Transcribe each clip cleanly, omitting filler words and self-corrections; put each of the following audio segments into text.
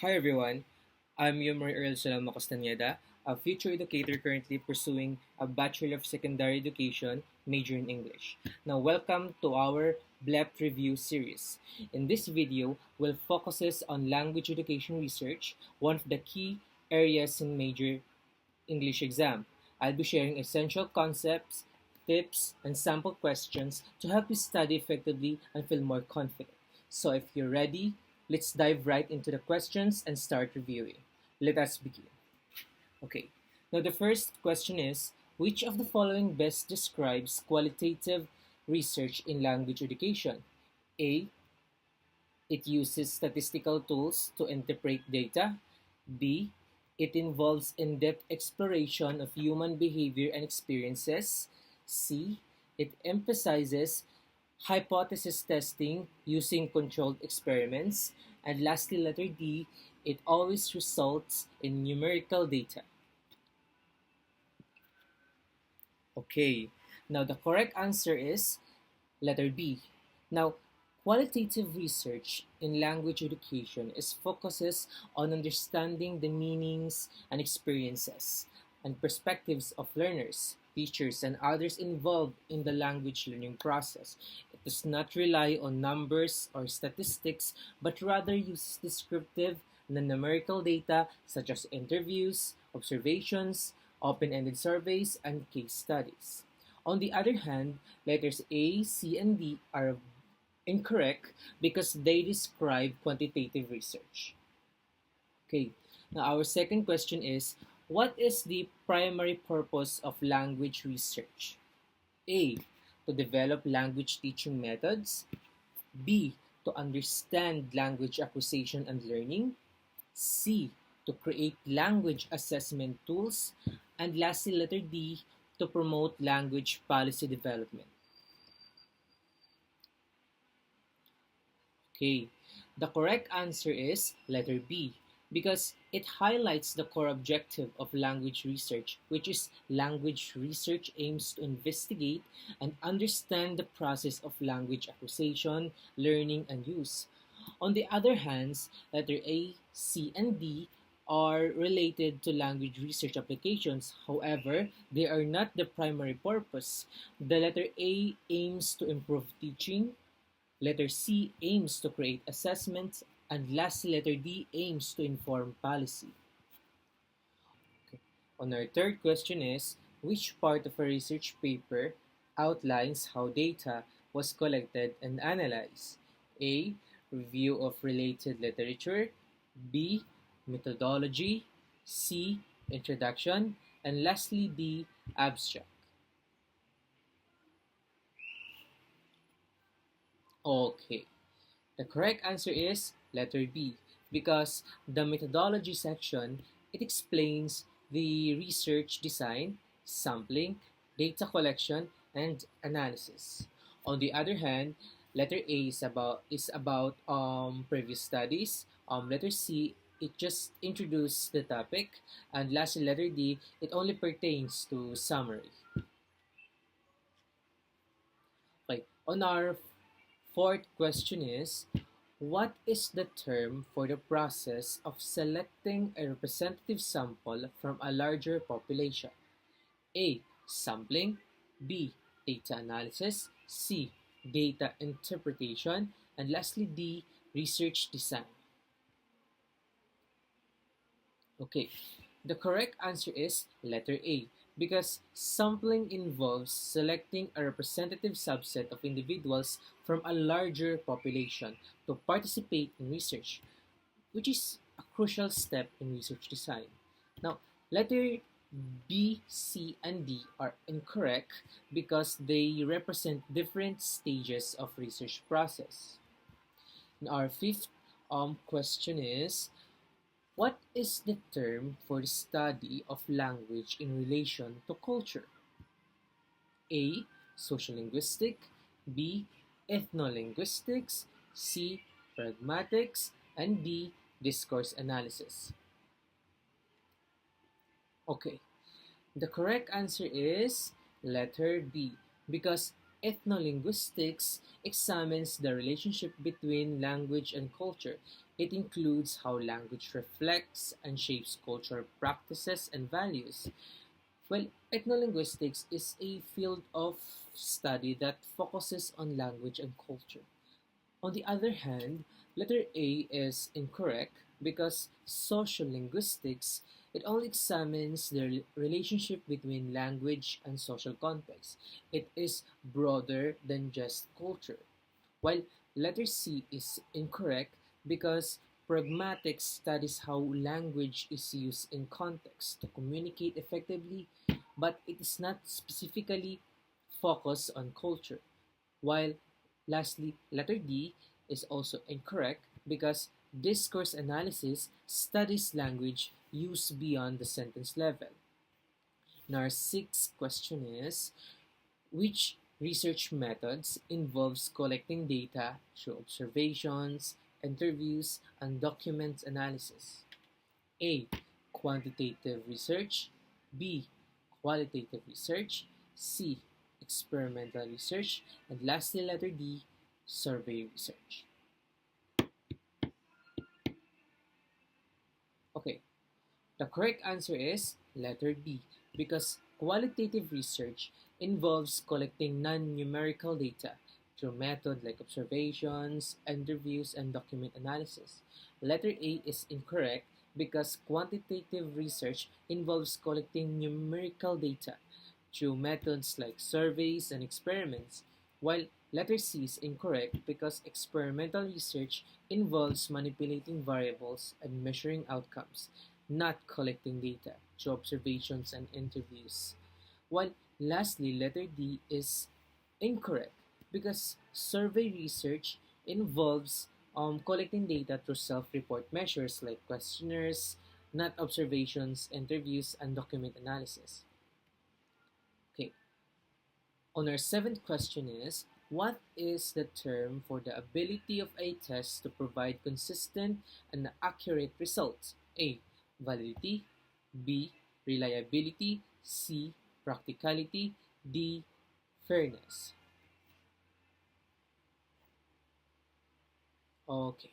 Hi everyone, I'm Earl a future educator currently pursuing a Bachelor of Secondary Education major in English. Now welcome to our BLEPT review series. In this video, we'll focus on language education research, one of the key areas in major English exam. I'll be sharing essential concepts, tips, and sample questions to help you study effectively and feel more confident. So if you're ready, let's dive right into the questions and start reviewing. Let us begin. Okay, now the first question is, which of the following best describes qualitative research in language education? A. It uses statistical tools to interpret data. B. It involves in-depth exploration of human behavior and experiences. C. It emphasizes hypothesis testing using controlled experiments. And lastly, letter D. It always results in numerical data. Okay, now the correct answer is letter B. Now, qualitative research in language education is focuses on understanding the meanings and experiences and perspectives of learners, teachers, and others involved in the language learning process. It does not rely on numbers or statistics, but rather uses descriptive and numerical data such as interviews, observations, open-ended surveys, and case studies. On the other hand, letters A, C, and D are incorrect because they describe quantitative research. Okay, now our second question is, what is the primary purpose of language research? A, to develop language teaching methods. B, to understand language acquisition and learning. C, to create language assessment tools. And lastly, letter D, to promote language policy development. Okay, the correct answer is letter B because it highlights the core objective of language research, which is language research aims to investigate and understand the process of language acquisition, learning, and use. On the other hand, letter A, C, and D are related to language research applications. However, they are not the primary purpose. The letter A aims to improve teaching, letter C aims to create assessments, and lastly, letter D aims to inform policy. Okay. On our third question is, which part of a research paper outlines how data was collected and analyzed? A. Review of related literature. B. Methodology. C. Introduction. And lastly, D. Abstract. Okay. The correct answer is letter B because the methodology section it explains the research design, sampling, data collection, and analysis. On the other hand, letter A is about previous studies. Letter C it just introduces the topic, and lastly, letter D it only pertains to summary. Okay. On our fourth question is, what is the term for the process of selecting a representative sample from a larger population? A. Sampling. B. Data analysis. C. Data interpretation. And lastly, D. Research design. Okay, the correct answer is letter A because sampling involves selecting a representative subset of individuals from a larger population to participate in research, which is a crucial step in research design. Now, letter B, C, and D are incorrect because they represent different stages of research process. And our fifth question is, what is the term for the study of language in relation to culture? A. Sociolinguistic. B. Ethnolinguistics. C. Pragmatics. And D. Discourse analysis. Okay, the correct answer is letter B because ethnolinguistics examines the relationship between language and culture. It includes how language reflects and shapes cultural practices and values. Well, ethnolinguistics is a field of study that focuses on language and culture. On the other hand, letter A is incorrect because social linguistics it only examines the relationship between language and social context. It is broader than just culture. While letter C is incorrect because pragmatics studies how language is used in context to communicate effectively, but it is not specifically focused on culture. While lastly, letter D is also incorrect because discourse analysis studies language used beyond the sentence level. Now, our sixth question is which research methods involves collecting data through observations, interviews, and documents analysis? A. Quantitative research. B. Qualitative research. C. Experimental research. And lastly, letter D. Survey research. Okay, the correct answer is letter B because qualitative research involves collecting non-numerical data through methods like observations, interviews, and document analysis. Letter A is incorrect because quantitative research involves collecting numerical data through methods like surveys and experiments, while letter C is incorrect because experimental research involves manipulating variables and measuring outcomes, not collecting data through observations and interviews. While lastly, letter D is incorrect because survey research involves collecting data through self-report measures like questionnaires, not observations, interviews, and document analysis. Okay, on our seventh question is, what is the term for the ability of a test to provide consistent and accurate results? A. Validity. B. Reliability. C. Practicality. D. Fairness. Okay.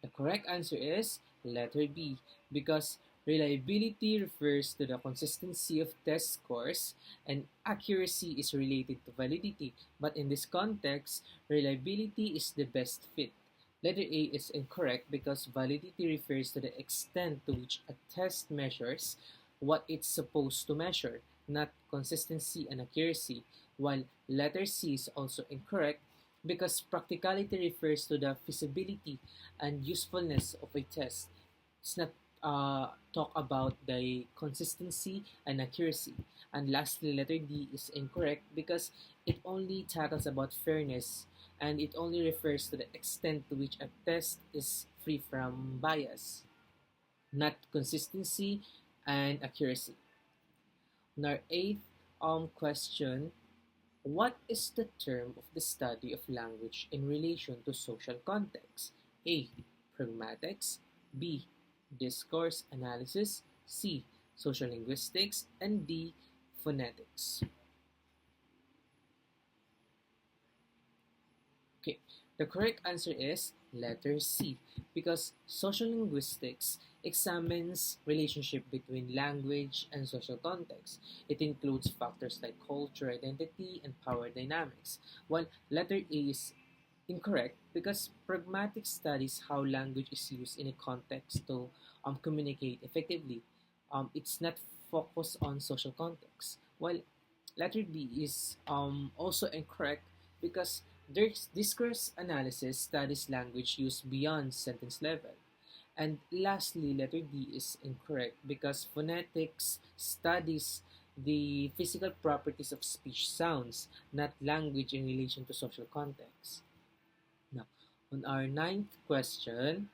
The correct answer is letter B because reliability refers to the consistency of test scores and accuracy is related to validity. But in this context, reliability is the best fit. Letter A is incorrect because validity refers to the extent to which a test measures what it's supposed to measure, not consistency and accuracy, while letter C is also incorrect because practicality refers to the feasibility and usefulness of a test. It's not talk about the consistency and accuracy. And lastly, letter D is incorrect because it only tackles about fairness and it only refers to the extent to which a test is free from bias, not consistency and accuracy. On our eighth question, what is the term of the study of language in relation to social context? A. Pragmatics. B. Discourse analysis. C. Social linguistics. And D. Phonetics. Okay, the correct answer is letter C because social linguistics examines relationship between language and social context. It includes factors like culture, identity, and power dynamics, while letter A is incorrect because pragmatic studies how language is used in a context to communicate effectively. It's not focused on social context. While letter B is also incorrect because discourse analysis studies language used beyond sentence level. And lastly, letter D is incorrect because phonetics studies the physical properties of speech sounds, not language in relation to social context. Now, on our ninth question,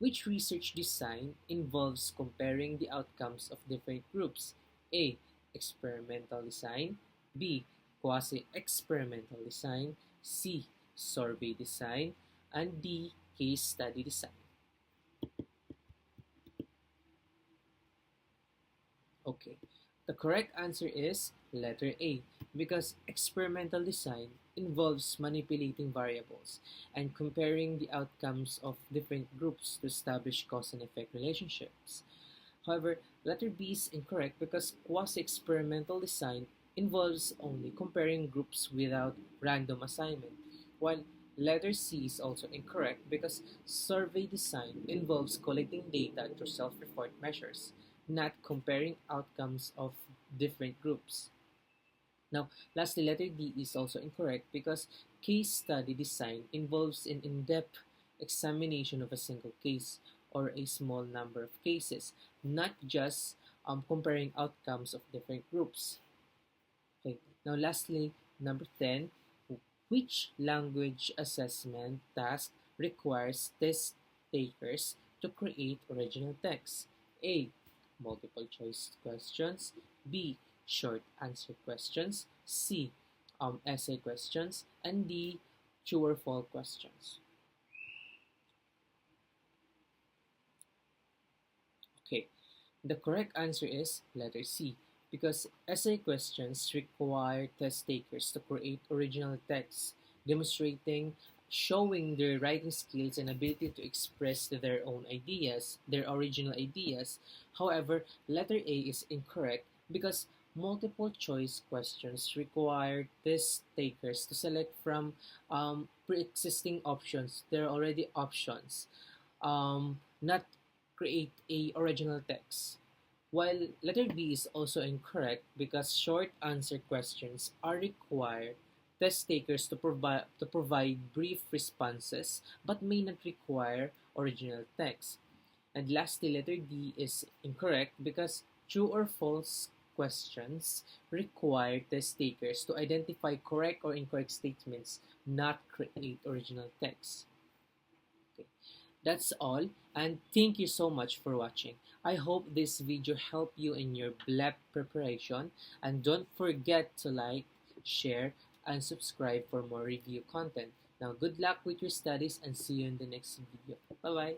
which research design involves comparing the outcomes of different groups? A. Experimental design. B. Quasi-experimental design. C. Survey design. And D. Case study design. Okay. The correct answer is letter A because experimental design involves manipulating variables and comparing the outcomes of different groups to establish cause and effect relationships. However, letter B is incorrect because quasi-experimental design involves only comparing groups without random assignment, while letter C is also incorrect because survey design involves collecting data through self-report measures, not comparing outcomes of different groups. Now, lastly, letter D is also incorrect because case study design involves an in-depth examination of a single case or a small number of cases, not just comparing outcomes of different groups. Okay. Now, lastly, number 10, which language assessment task requires test takers to create original text? A. Multiple choice questions. B. Short answer questions. C. Essay questions. And D. True or false questions. Okay. The correct answer is letter C, because essay questions require test takers to create original text, demonstrating showing their writing skills and ability to express their own ideas, their original ideas. However, letter A is incorrect because multiple choice questions require test takers to select from pre-existing options. There are already options, not create a original text. While letter B is also incorrect because short answer questions are required test takers to provide brief responses but may not require original text. And lastly, letter D is incorrect because true or false questions require test takers to identify correct or incorrect statements, not create original text. Okay. That's all, and thank you so much for watching. I hope this video helped you in your BLEPT preparation, and don't forget to like, share, and subscribe for more review content. Now, good luck with your studies and see you in the next video. Bye-bye.